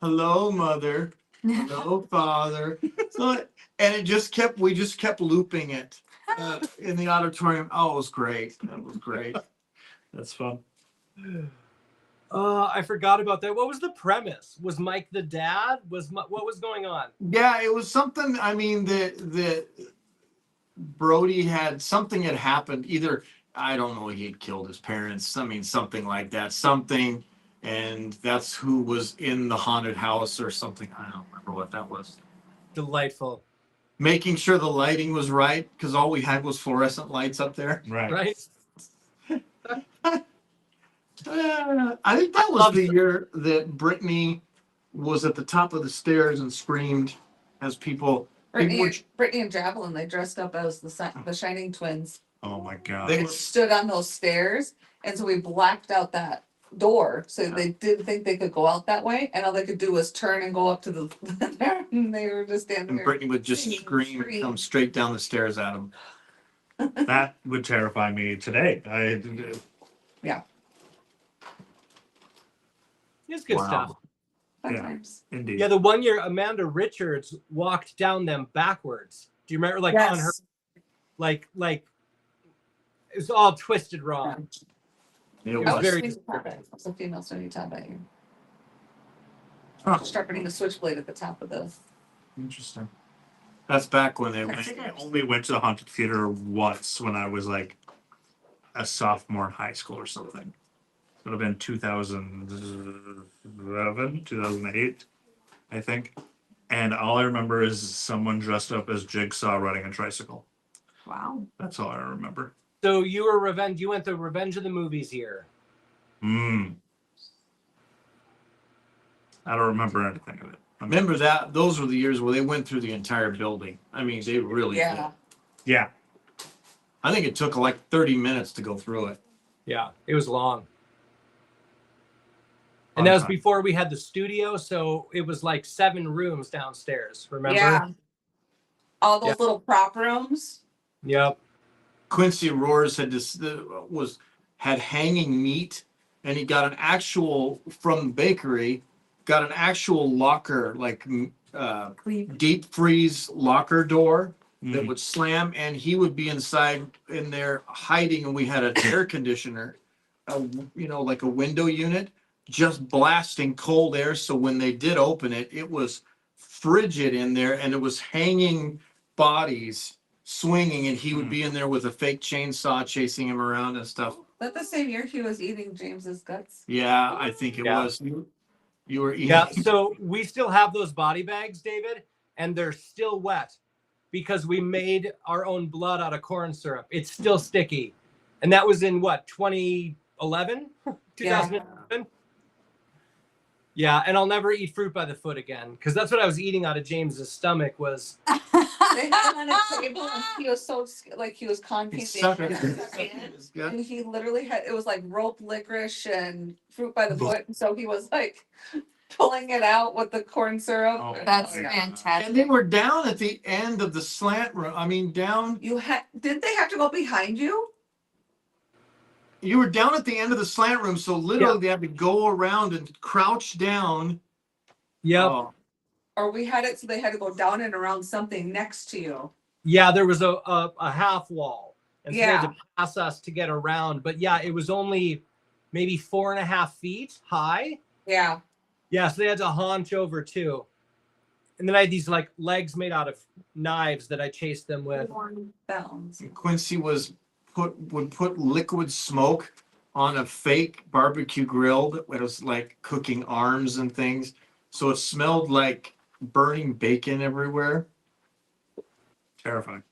Hello, mother. Hello, father. So, and we just kept looping it in the auditorium. Oh, it was great. That was great.
That's fun.
I forgot about that. What was the premise? Was Mike the dad? What was going on?
Yeah, it was something. I mean, that Brody had something had happened. Either I don't know, he had killed his parents. I mean, something like that. Something, and that's who was in the haunted house or something. I don't remember what that was.
Delightful.
Making sure the lighting was right because all we had was fluorescent lights up there.
Right?
I think that was the year that Brittany was at the top of the stairs and screamed as people.
Brittany and Javelin, they dressed up as the Shining Twins.
Oh my god.
They
They stood on those stairs, and so we blacked out that door, so they didn't think they could go out that way, and all they could do was turn and go up to the and they were just standing
And
there.
Brittany would just
Singing,
scream and come straight down the stairs at him.
That would terrify me today.
It's good
Wow.
stuff.
Fun
Yeah.
times.
Indeed.
Yeah, the one year Amanda Richards walked down them backwards. Do you remember, like on her, like it's all twisted wrong.
It
was
I was
very
very
disturbing.
It was a female swinging top at you.
Huh.
Sharpening the switchblade at the top of the.
Interesting.
That's back when they
I
went.
think I only went to the haunted theater once when I was like a sophomore in high school or something. It would have been 2011, 2008, I think. And all I remember is someone dressed up as Jigsaw riding a tricycle.
Wow.
That's all I remember.
So you were Revenge. You went to Revenge of the Movies here.
I don't remember anything of it.
Remember that, those were the years where they went through the entire building. I mean, they really did.
Yeah.
Yeah.
I think it took like 30 minutes to go through it.
Yeah, it was long. And that
Long
was
time.
before we had the studio, so it was like 7 rooms downstairs. Remember?
Yeah. All those
Yeah.
little prop rooms.
Yep.
Quincy Roars had had hanging meat, and he got an actual from the bakery, got an actual locker, like
Cleve.
deep freeze locker door that
Mm.
would slam, and he would be inside in there hiding, and we had an air conditioner, like a window unit, just blasting cold air. So when they did open it, it was frigid in there, and it was hanging bodies swinging, and he would be in there with a fake chainsaw chasing him around and stuff.
That the same year he was eating James's guts.
Yeah, I think it
Yeah.
was. You were eating.
Yeah. So we still have those body bags, David, and they're still wet because we made our own blood out of corn syrup. It's still sticky. And that was in what, 2011? 2011? Yeah, and I'll never eat fruit by the foot again because that's what I was eating out of James's stomach was.
They had him on a table and he was so like he was
He
conking
sucked it.
and he literally had it was like rope licorice and fruit by the foot, and so he was like pulling it out with the corn syrup.
Oh,
That's
yeah.
fantastic.
And they were down at the end of the slant room. I mean, down.
You had did they have to go behind you?
You were down at the end of the slant room, so literally they had to go around and crouch down.
Yep.
Oh,
Or we had it so they had to go down and around something next to you.
Yeah, there was a half wall. And so they had
Yeah.
to pass us to get around. But yeah, it was only maybe 4.5 feet high.
Yeah.
Yeah, so they had to haunch over too. And then I had these like legs made out of knives that I chased them with.
Bounds.
and Quincy would put liquid smoke on a fake barbecue grill that was like cooking arms and things. So it smelled like burning bacon everywhere.
Terrifying.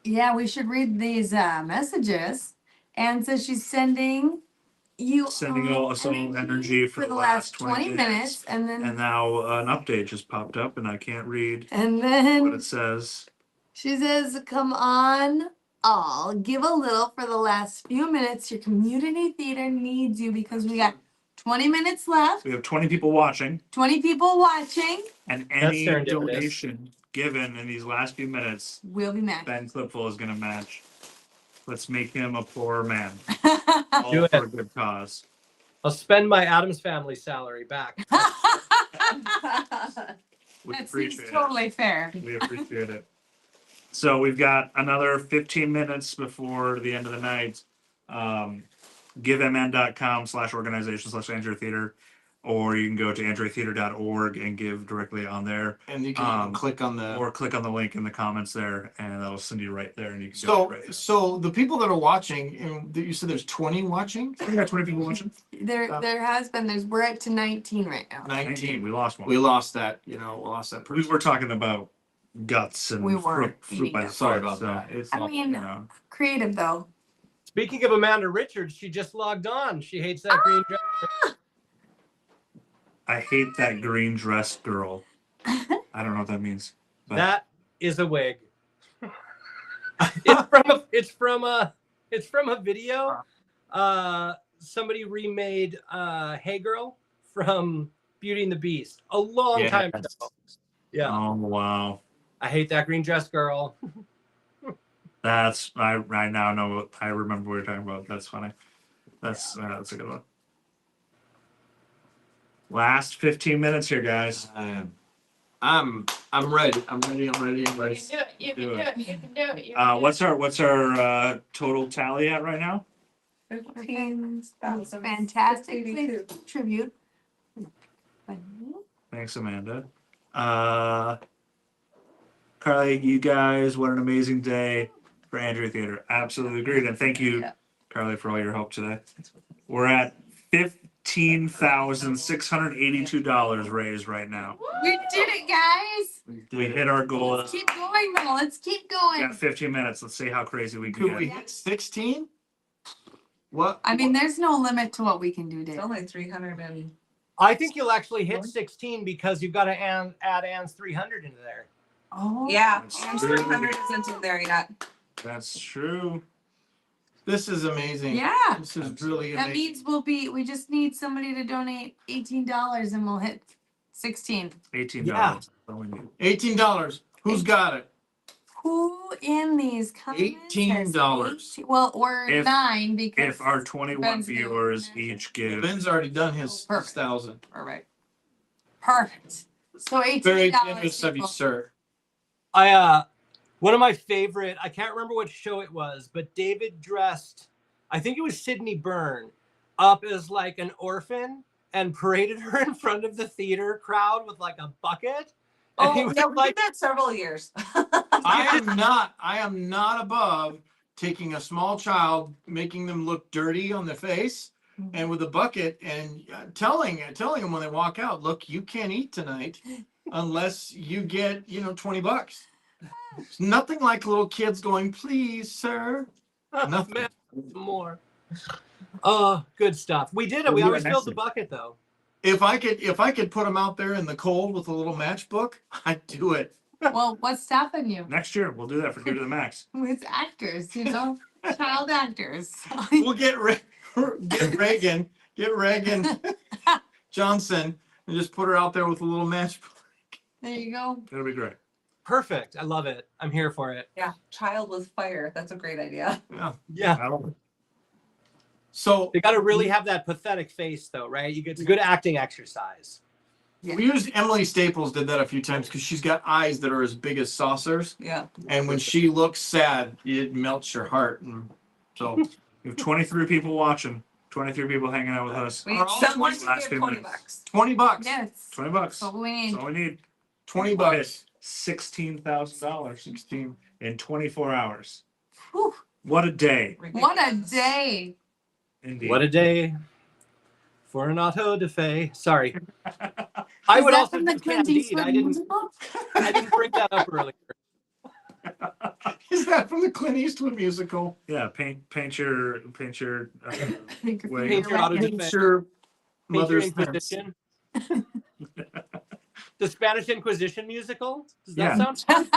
Yeah, we should read these messages. Anne says she's sending you
Sending
all
us all energy for the
last
last 20
minutes, and then
And now an update just popped up, and I can't read
and
what
then
it says.
she says, "Come on, all give a little for the last few minutes. Your community theater needs you because we got 20 minutes left.
We have 20 people watching,
20 people watching.
and
That's
any
serendipitous.
donation given in these last few minutes,
We'll be matched."
Ben Clipful is going to match. Let's make him a poor man. All
Do it.
for a good cause.
I'll spend my Adams family salary back.
We
That seems
appreciate it.
totally fair.
We appreciate it. So we've got another 15 minutes before the end of the night. GiveMN.com/organization/Andrea Theater, or you can go to AndreaTheater.org and give directly on there,
And you can even click on the.
or click on the link in the comments there, and that'll send you right there, and you can go
So,
right there.
so the people that are watching, and you said there's 20 watching?
We got 20 people watching.
There has been. We're up to 19 right now.
19.
We lost one.
We lost that, we lost that
We
person.
were talking about guts and
We weren't
fruit by
eating
the
it.
Sorry
foot,
about
so
that.
It's
I
not,
mean- Creative though.
Speaking of Amanda Richards, she just logged on. She hates that green dress.
I hate that green dress girl. I don't know what that means. But
That is a wig. It's from a video. Somebody remade Hey Girl from Beauty and the Beast a long time ago. Yeah.
Oh wow.
I hate that green dress girl.
I now know what I remember what you're talking about. That's funny. That's a good one. Last 15 minutes here, guys.
I'm ready. I'm ready.
You can do it. You
Do
can
it.
do it. You can do it. You can
What's our total tally at right now?
15,000.
fantastic
82.
tribute.
Thanks, Amanda. Carly, you guys, what an amazing day for Andrea Theater. Absolutely agreed. And thank you,
Yeah.
Carly, for all your help today. We're at $15,682 raised right now.
We did it, guys.
We hit our goal.
Let's keep going though. Let's keep
We
going.
got 15 minutes. Let's see how crazy we can
Could we
get.
hit 16? What?
I mean, there's no limit to what we can do,
It's
Dave.
only 300 and
I think you'll actually hit 16 because you've got to add Anne's 300 into there.
Oh.
yeah,
That's
and
true.
300 isn't in there yet.
That's true.
This is amazing.
Yeah.
This is really
That
amazing.
means we just need somebody to donate $18 and we'll hit 16.
$18.
Yeah.
That's all we need.
$18. Who's got it?
Who in these comments? has
$18.
18 Well, or
If-
9 because.
If our 21
Ben's doing
viewers
that.
each give,
Ben's already done his
Oh, perfect.
1,000.
All right. Perfect. So $18.
Very generous of you,
people.
sir.
One of my favorite, I can't remember what show it was, but David dressed, I think it was Sydney Byrne, up as like an orphan and paraded her in front of the theater crowd with like a bucket. And he
Oh,
was
yeah, we
like,
did that several years.
I am not above taking a small child, making them look dirty on their face and with a bucket and telling them when they walk out, look, you can't eat tonight unless you get, $20. It's nothing like little kids going, please, sir. Nothing.
man, some more. Oh, good stuff. We did it.
We'll
We
do it
always
next
filled the
week.
bucket though.
If I could put them out there in the cold with a little matchbook, I'd do it.
Well, what's stopping you?
next year we'll do that for Due to the Max.
With actors, child actors.
We'll get Reagan Johnson and just put her out there with a little matchbook.
There you go.
It'll be great.
Perfect. I love it. I'm here for it.
Yeah, child with fire. That's a great idea.
Yeah.
Yeah.
I don't-
So
You got to really have that pathetic face though, right? It's a good acting exercise.
we used Emily Staples did that a few times because she's got eyes that are as big as saucers,
Yeah.
and when she looks sad, it melts your heart. And so
We have 23 people watching, 23 people hanging out with us.
We
Are
need
all
someone
20
to
last
give
few
20
minutes.
bucks.
$20.
Yes.
$20.
That's what we need.
That's all we need.
$20.
$16,000
16.
in 24 hours.
Whew.
What a day,
What a
Ridiculous.
day.
indeed.
What a day for an auto de fe. Sorry. I
Is
would
that
also
from the
do
Clint
Candide.
Eastwood musical?
I didn't bring that up earlier.
Is that from the Clint Eastwood musical?
Yeah, paint your Wait.
Paint your
You're
auto
right.
de fe.
Paint your
Paint your
mother's fence.
Inquisition. The Spanish Inquisition musical? Does that
Yeah.
sound fun?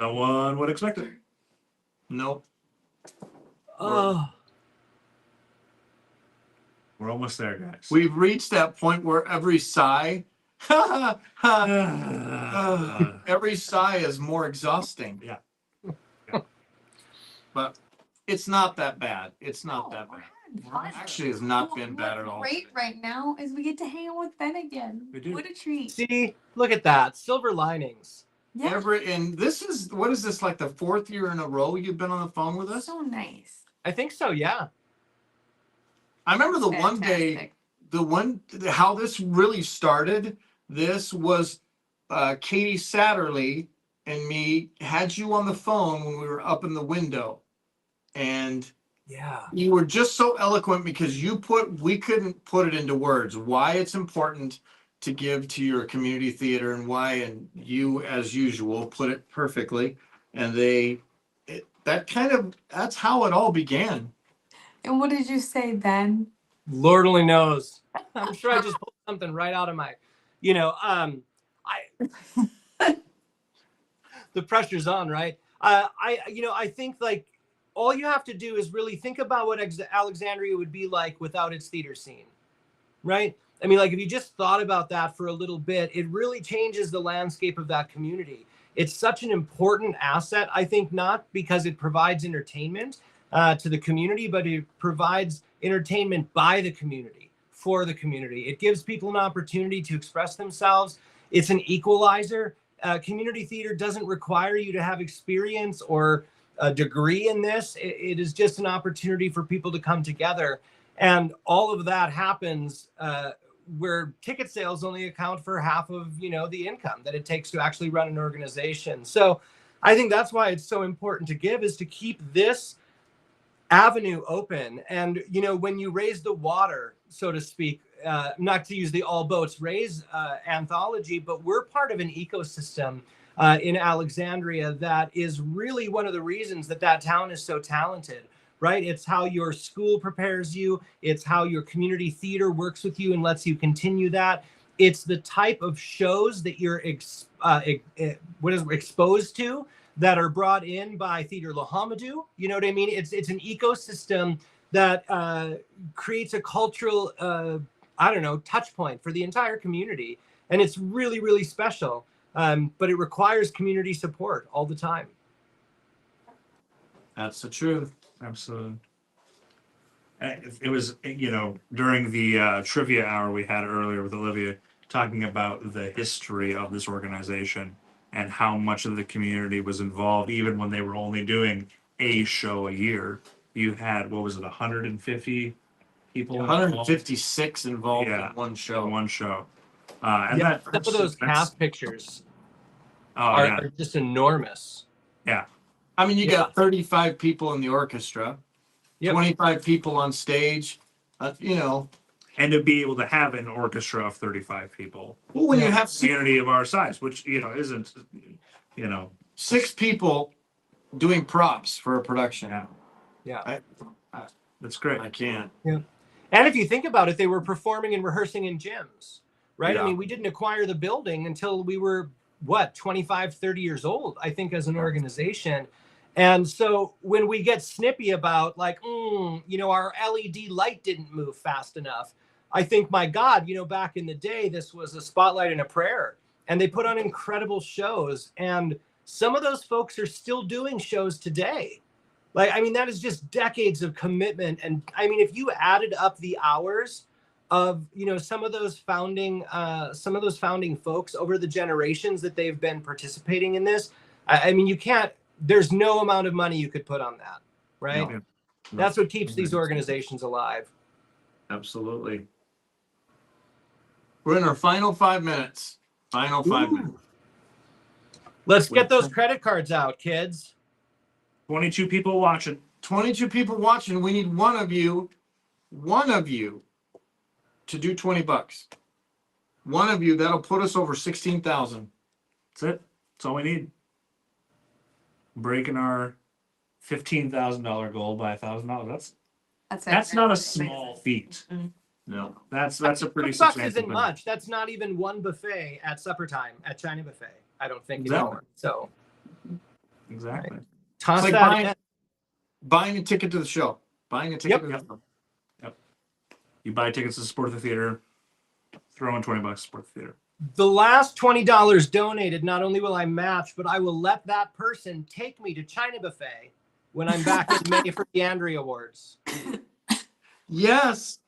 No one would expect it.
Nope.
Oh,
We're almost there, guys.
We've reached that point where every sigh, every sigh is more exhausting.
Yeah.
But it's not that bad. It's not
No,
that
we're
bad.
having fun.
Actually, it's not been
What's
bad at all.
great right now is we get to hang out with Ben again.
We do.
What a treat.
see, look at that. Silver linings.
Yeah.
And this is, what is this, like the 4th year in a row you've been on the phone with us?
So nice.
I think so, yeah.
I remember the one day,
Fantastic.
how this really started. This was Katie Satterley and me had you on the phone when we were up in the window. And
Yeah.
you were just so eloquent because we couldn't put it into words why it's important to give to your community theater and and you, as usual, put it perfectly. And that's how it all began.
And what did you say then?
Lord only knows. I'm sure I just pulled something right out of my, the pressure's on, right? I think like all you have to do is really think about what Alexandria would be like without its theater scene, right? I mean, like if you just thought about that for a little bit, it really changes the landscape of that community. It's such an important asset, I think, not because it provides entertainment to the community, but it provides entertainment by the community, for the community. It gives people an opportunity to express themselves. It's an equalizer. Community theater doesn't require you to have experience or a degree in this. It is just an opportunity for people to come together. And all of that happens where ticket sales only account for half of, the income that it takes to actually run an organization. So I think that's why it's so important to give, is to keep this avenue open. And, you know, when you raise the water, so to speak, not to use the all boats raise anthology, but we're part of an ecosystem in Alexandria that is really one of the reasons that that town is so talented, right? It's how your school prepares you. It's how your community theater works with you and lets you continue that. It's the type of shows that you're exposed to that are brought in by Theater Lahamadou. You know what I mean? It's an ecosystem that creates a cultural, touch point for the entire community. And it's really, really special. But it requires community support all the time.
That's the truth.
Absolutely. It was, during the trivia hour we had earlier with Olivia, talking about the history of this organization and how much of the community was involved, even when they were only doing a show a year. You had, what was it, 150 people?
156 involved
Yeah,
in one
in
show.
one show.
Some of those cast pictures are just enormous.
Yeah.
I mean, you got 35 people in the orchestra, 25 people on stage,
And to be able to have an orchestra of 35 people.
Well, when you have
Community of our size, which, isn't,
6 people doing props for a production.
Yeah.
That's great.
I can't.
Yeah. And if you think about it, they were performing and rehearsing in gyms, right?
Yeah.
I mean, we didn't acquire the building until we were, 25, 30 years old, I think, as an organization. And so when we get snippy about like, our LED light didn't move fast enough, I think, my God, back in the day, this was a spotlight and a prayer. And they put on incredible shows. And some of those folks are still doing shows today. Like, I mean, that is just decades of commitment. And I mean, if you added up the hours of, some of those founding folks over the generations that they've been participating in this, I mean, there's no amount of money you could put on that, right?
No.
That's what keeps these organizations alive.
Absolutely. We're in our final 5 minutes. Final 5 minutes.
Let's get those credit cards out, kids.
22 people watching.
22 people watching. We need one of you to do $20. One of you, that'll put us over 16,000.
That's it. That's all we need. Breaking our $15,000 goal by $1,000. That's not a small feat.
No.
That's a pretty
$20
substantial
isn't
thing.
much. That's not even one buffet at supper time at China Buffet. I don't think
Exactly.
anymore. So
Exactly.
toss
It's like
that in.
buying a ticket to the show. Buying a ticket to the show.
You buy tickets to support the theater, throw in $20 to support the theater.
The last $20 donated, not only will I match, but I will let that person take me to China Buffet when I'm back in May for the Andrea Awards.
Yes.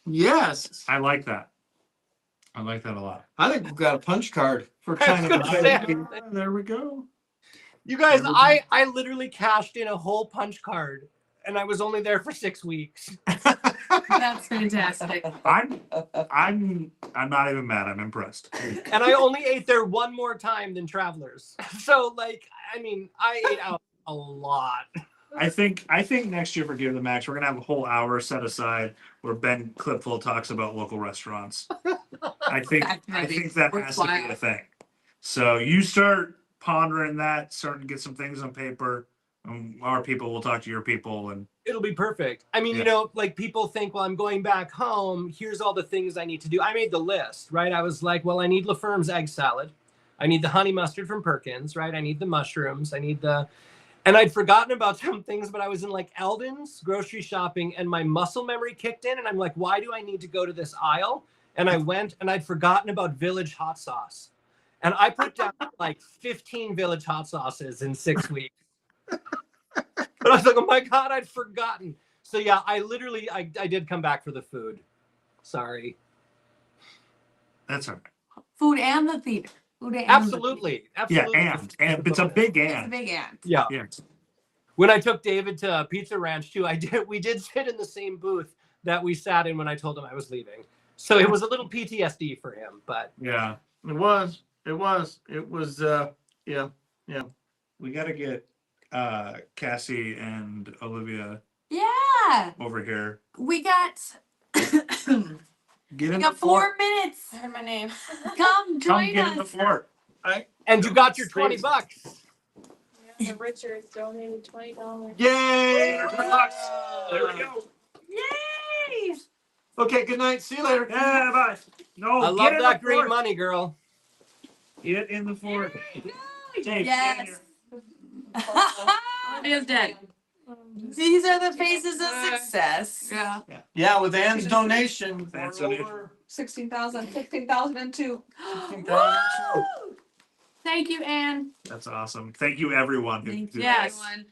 Yes.
I like that. I like that a lot.
I think we've got a punch card for
I was
China.
gonna say,
There we go.
you guys, I literally cashed in a whole punch card, and I was only there for 6 weeks.
That's fantastic.
I'm not even mad. I'm impressed.
And I only ate there one more time than Travelers. So, like, I mean, I ate out a lot.
I think next year for Give the Max, we're gonna have a whole hour set aside where Ben Clipful talks about local restaurants. I think that has to be a thing. So you start pondering that, starting to get some things on paper. Our people will talk to your people, and
It'll be perfect. I mean, like people think, well, I'm going back home. Here's all the things I need to do. I made the list, right? I was like, well, I need LaFerme's egg salad. I need the honey mustard from Perkins, right? I need the mushrooms. And I'd forgotten about some things, but I was in like Eldon's grocery shopping and my muscle memory kicked in. And I'm like, why do I need to go to this aisle? And I went and I'd forgotten about Village hot sauce. And I put down like 15 Village hot sauces in 6 weeks. But I was like, oh my God, I'd forgotten. So yeah, I did come back for the food. Sorry.
that's all right.
Food and the theater.
Absolutely.
Yeah, and it's a big
It's a
and.
big and.
Yeah.
Yeah.
When I took David to Pizza Ranch too, we did sit in the same booth that we sat in when I told him I was leaving. So it was a little PTSD for him, but
Yeah.
It was.
We got to get Cassie and Olivia
Yeah. Yeah,
over here.
we got
Get
we
in
got
the
4
fort.
minutes.
I heard my name.
Come
Come
join
get in the
us.
fort.
And you got your $20.
Yeah, the Richards donated $20.
Yay!
There we go.
Yay!
Okay, good night. See you later.
Yeah, bye. No,
I
get
love
in
that
the
green
fort.
money, girl.
Get in the fort. Dave, get in
Yes.
here.
Olivia's dead. These are the faces of success.
Yeah.
Yeah, with Ann's donation.
Ann's
we're
donation.
over
16,000, 15,002.
16,000.
Thank you, Anne.
That's awesome. Thank you, everyone.
Thank you,
Yes.
everyone.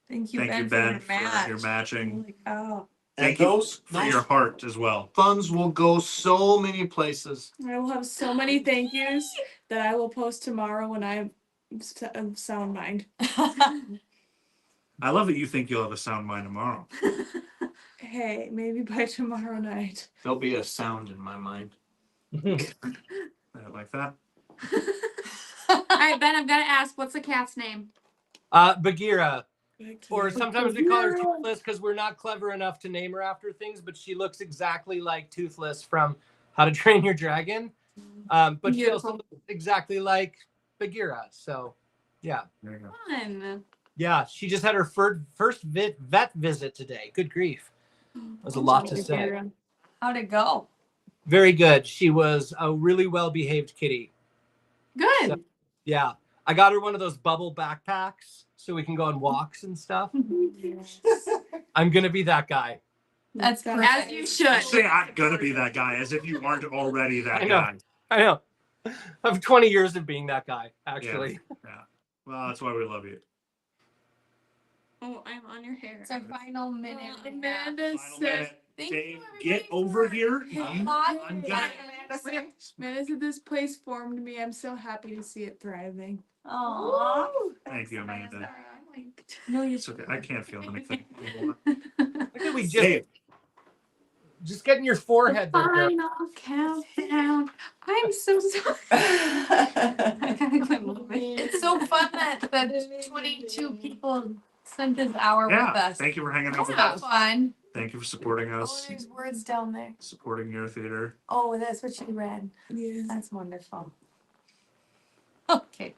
Thank you,
Thank you,
Ben,
Ben,
for your match.
your matching.
Holy cow.
Thank
And
you
those
for your heart as well.
funds will go so many places.
I will have so many thank yous that I will post tomorrow when I have a sound mind.
I love that you think you'll have a sound mind tomorrow.
Hey, maybe by tomorrow night.
There'll be a sound in my mind.
I like that.
All right, Ben, I've got to ask, what's the cat's name?
Bagheera. Or sometimes we call her Toothless because we're not clever enough to name her after things, but she looks exactly like Toothless from How to Train Your Dragon. But she also looks exactly like Bagheera. So, yeah.
There you go.
Fun.
Yeah, she just had her first vet visit today. Good grief. That was a lot to say.
How'd it go?
Very good. She was a really well-behaved kitty.
Good.
So, yeah. I got her one of those bubble backpacks so we can go on walks and stuff. I'm going to be that guy.
That's
As
as you
You
should.
say I'm gonna be that guy as if you aren't already that
I know.
guy.
I know. I have 20 years of being that guy, actually.
Well, that's why we love you.
Oh, I'm on your hair.
It's our final minute.
Amanda
Final
said,
minute.
Thank
Dave,
you,
get
everybody,
over
for-
here.
Hey,
I'm
Bob.
gonna.
Amanda said this place formed me. I'm so happy to see it thriving.
Aw.
Thank you, Amanda.
No, you're
It's okay. I can't feel anything.
Look at we just
Dave,
just getting your forehead there, girl.
Final countdown. I'm so sorry. I gotta quit moving. It's so fun that the 22 people spent this hour with
yeah,
us.
thank you for hanging out
That's
with
not
us.
fun.
Thank you for supporting
Oh,
us,
there's words down there.
supporting your theater.
Oh, that's what she read.
Yeah.
That's wonderful. Okay.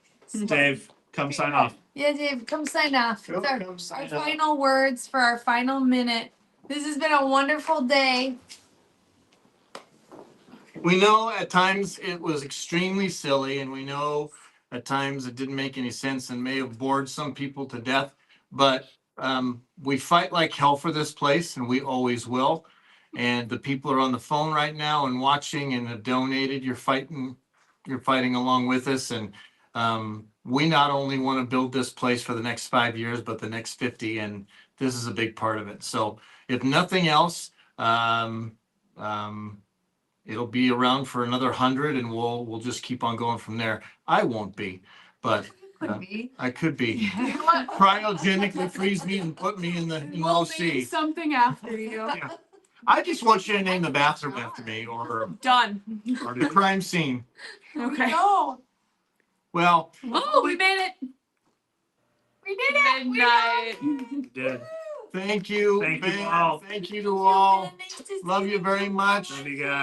Dave, come sign off.
Yeah, Dave, come sign off. It's our,
Come sign
our
off.
final words for our final minute. This has been a wonderful day.
We know at times it was extremely silly, and we know at times it didn't make any sense and may have bored some people to death. But we fight like hell for this place, and we always will. And the people are on the phone right now and watching and have donated. You're fighting along with us. And we not only want to build this place for the next 5 years, but the next 50. And this is a big part of it. So if nothing else, it'll be around for another 100, and we'll just keep on going from there. I won't be, but
Could be.
I could be.
You know what?
Cryogenically freeze me and put me in the low
We'll
sea.
name something after you.
I just want you to name the bathroom after me, or
Done.
the crime scene.
Okay.
No.
Well,
Oh, we made it. We did it.
Midnight.
You did.
thank you.
Thank you
Ben.
all.
Thank you to all.
Nice to see
Love you very much.
Love you guys.